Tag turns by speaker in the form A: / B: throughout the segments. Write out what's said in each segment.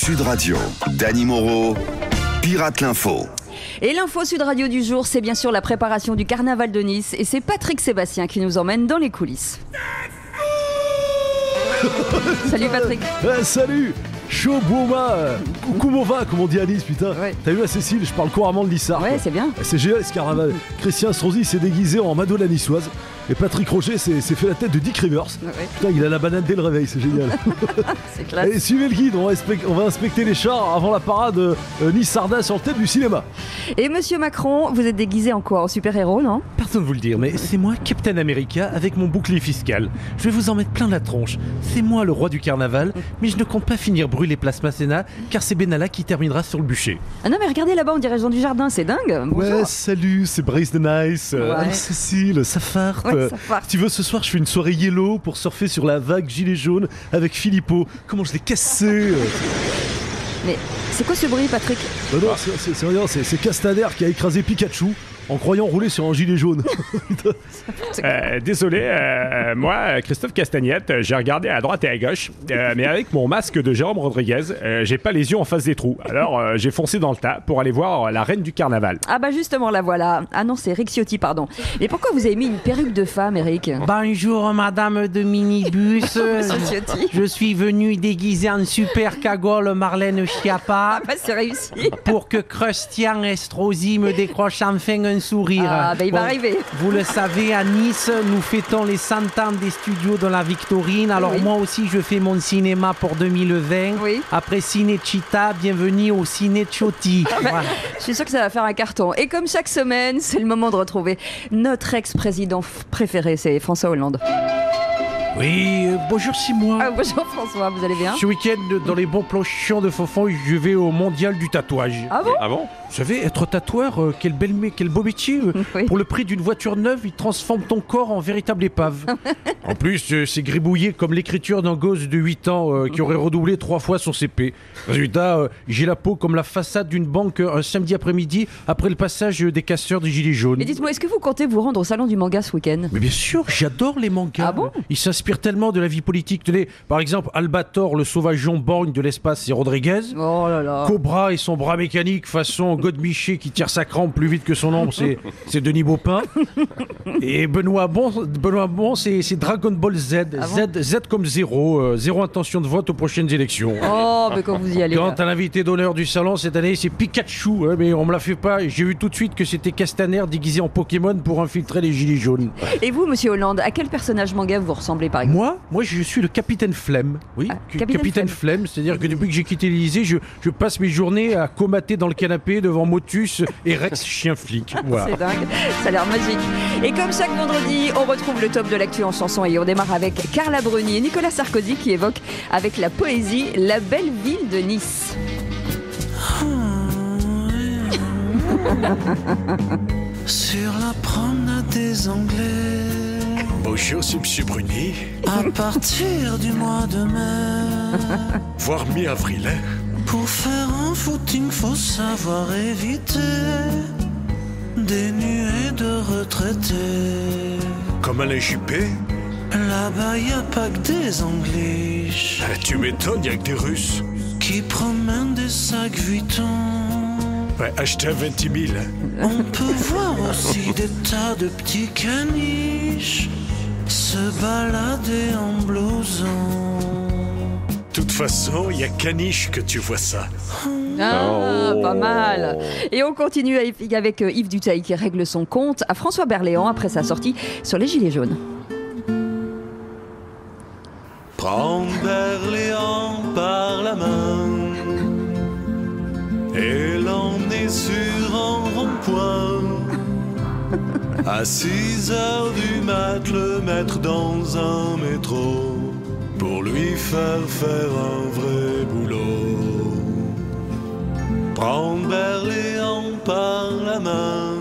A: Sud Radio, Dany Moreau, Pirate l'Info.
B: Et l'info Sud Radio du jour, c'est bien sûr la préparation du carnaval de Nice. Et c'est Patrick Sébastien qui nous emmène dans les coulisses. Salut Patrick.
C: Salut Chaud Bouma, comment va, comme on dit à Nice, putain.
B: Ouais.
C: T'as vu à Cécile, je parle couramment de Lissard.
B: Ouais, c'est bien.
C: C'est génial ce carnaval. Christian Strozy s'est déguisé en Madonna niçoise. Et Patrick Roger s'est fait la tête de Dick Rivers.
B: Ouais.
C: Putain, il a la banane dès le réveil, c'est génial.
B: C'est classe.
C: Allez, suivez le guide, on va inspecter les chars avant la parade Nice-Sardin sur le thème du cinéma.
B: Et Monsieur Macron, vous êtes déguisé en quoi? En super-héros, non?
D: Pardon de vous le dire, mais c'est moi, Captain America, avec mon bouclier fiscal. Je vais vous en mettre plein la tronche. C'est moi le roi du carnaval, mais je ne compte pas finir brûler Place Masséna, car c'est Benalla qui terminera sur le bûcher.
B: Ah non, mais regardez là-bas, on dirait Jean du Jardin, c'est dingue. Bonjour.
C: Ouais, salut, c'est Brice de Nice.
B: Ouais.
C: Alors Cécile, ça farte.
B: Ouais, ça farte.
C: Tu veux, ce soir, je fais une soirée yellow pour surfer sur la vague gilet jaune avec Philippot. Comment je l'ai cassé.
B: Mais c'est quoi ce bruit, Patrick?
C: Non, c'est rien, c'est Castaner qui a écrasé Pikachu en croyant rouler sur un gilet jaune.
E: Désolé, moi, Christophe Castagnette, j'ai regardé à droite et à gauche, mais avec mon masque de Jérôme Rodriguez, j'ai pas les yeux en face des trous. Alors, j'ai foncé dans le tas pour aller voir la reine du carnaval.
B: Ah bah justement, la voilà. Ah non, c'est Eric Ciotti, pardon. Mais pourquoi vous avez mis une perruque de femme, Eric?
F: Bonjour madame de minibus.
B: Monsieur Ciotti.
F: Je suis venu déguisé en super cagole Marlène Schiappa
B: Ah bah c'est réussi.
F: pour que Christian Estrosi me décroche enfin un sourire.
B: Ah bah il va arriver.
F: Vous le savez, à Nice, nous fêtons les 100 ans des studios de la Victorine. Alors
B: Oui.
F: moi aussi, je fais mon cinéma pour 2020.
B: Oui.
F: Après Cinecittà, bienvenue au Ciné Ciotti. Voilà.
B: Je suis sûre que ça va faire un carton. Et comme chaque semaine, c'est le moment de retrouver notre ex-président préféré, c'est François Hollande.
D: Oui, bonjour, c'est moi.
B: Ah, bonjour François, vous allez bien?
D: Ce week-end, dans les bons plans chiants de Fofon, je vais au mondial du tatouage.
B: Ah bon?
E: Ah bon?
D: Vous savez, être tatoueur, quel beau métier.
B: Oui.
D: Pour le prix d'une voiture neuve, il transforme ton corps en véritable épave. En plus, c'est gribouillé comme l'écriture d'un gosse de 8 ans qui aurait redoublé 3 fois son CP. Résultat, j'ai la peau comme la façade d'une banque un samedi après-midi après le passage des casseurs des Gilets jaunes.
B: Et dites-moi, est-ce que vous comptez vous rendre au salon du manga ce week-end?
D: Mais bien sûr, j'adore les mangas.
B: Ah bon?
D: Ils s'inspirent tellement de la vie politique. Tenez, par exemple, Albator, le sauvageon borgne de l'espace, c'est Rodriguez.
B: Oh là là.
D: Cobra et son bras mécanique façon Godemiché qui tire sa crampe plus vite que son ombre, c'est Denis Baupin. Et Benoît Bon, c'est Dragon Ball Z.
B: Ah bon?
D: Z comme zéro. Zéro intention de vote aux prochaines élections.
B: Oh, mais quand vous y allez.
D: Quant
B: là.
D: à l'invité d'honneur du salon cette année, c'est Pikachu. Ouais, mais on me la fait pas. J'ai vu tout de suite que c'était Castaner déguisé en Pokémon pour infiltrer les Gilets jaunes.
B: Et vous, monsieur Hollande, à quel personnage manga vous ressemblez par exemple?
D: Moi, je suis le capitaine Flemme. Oui,
B: Ah, capitaine
D: Flemme. C'est-à-dire que depuis que j'ai quitté l'Élysée, je passe mes journées à comater dans le canapé devant Motus et Rex, chien flic. Voilà.
B: C'est dingue, ça a l'air magique. Et comme chaque vendredi, on retrouve le top de l'actu en chanson et on démarre avec Carla Bruni et Nicolas Sarkozy qui évoquent avec la poésie la belle ville de Nice.
G: Sur la promenade des Anglais,
H: Bonjour, c'est M. Bruni.
G: à partir du mois de mai,
H: Voire mi-avril, hein.
G: pour faire un footing, faut savoir éviter des nuées de retraités.
H: Comme Alain Juppé.
G: Là-bas, y a pas que des Anglish
H: Ah, tu m'étonnes, y'a que des Russes.
G: qui promènent des sacs Vuitton.
H: Ouais, acheter à 20 000. Hein.
G: On peut voir aussi des tas de petits caniches se balader en blouson.
H: De toute façon, y'a caniche que tu vois ça.
B: Ah, pas mal. Et on continue avec Yves Duteil qui règle son compte à François Berléand après sa sortie sur les Gilets jaunes.
G: Prendre Berléand par la main et l'emmener sur un rond-point. À 6 heures du mat, le mettre dans un métro pour lui faire un vrai boulot. Prendre Berléand par la main.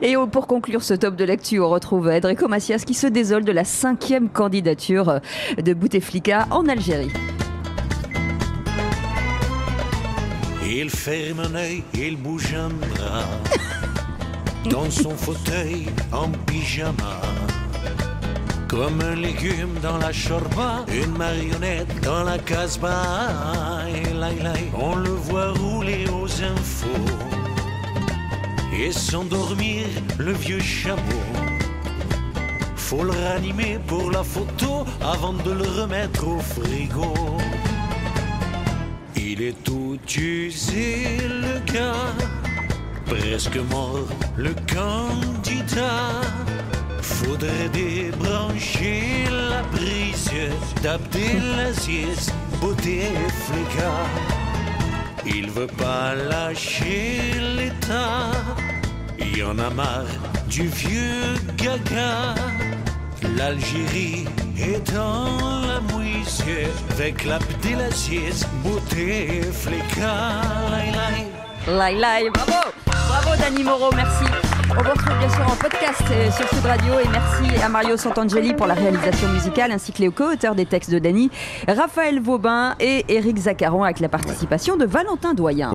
B: Et pour conclure ce top de l'actu, on retrouve Enrico Macias qui se désole de la 5e candidature de Bouteflika en Algérie.
G: Il ferme un œil, il bouge un bras dans son fauteuil en pyjama. Comme un légume dans la chorba, une marionnette dans la casbah. On le voit rouler aux infos et s'endormir le vieux chameau. Faut le ranimer pour la photo avant de le remettre au frigo. Il est tout usé le gars, presque mort le candidat. Faudrait débrancher la prise d'Abdelaziz Bouteflika. Il veut pas lâcher l'État, il y en a marre du vieux gaga. L'Algérie est dans la mouise avec l'Abdelaziz Bouteflika.
B: Laïlaï, bravo! Bravo Dani Moreau, merci. On vous retrouve bien sûr en podcast sur Sud Radio et merci à Mario Santangeli pour la réalisation musicale ainsi que les co-auteurs des textes de Dani, Raphaël Vaubin et Éric Zaccaron avec la participation de Valentin Doyen.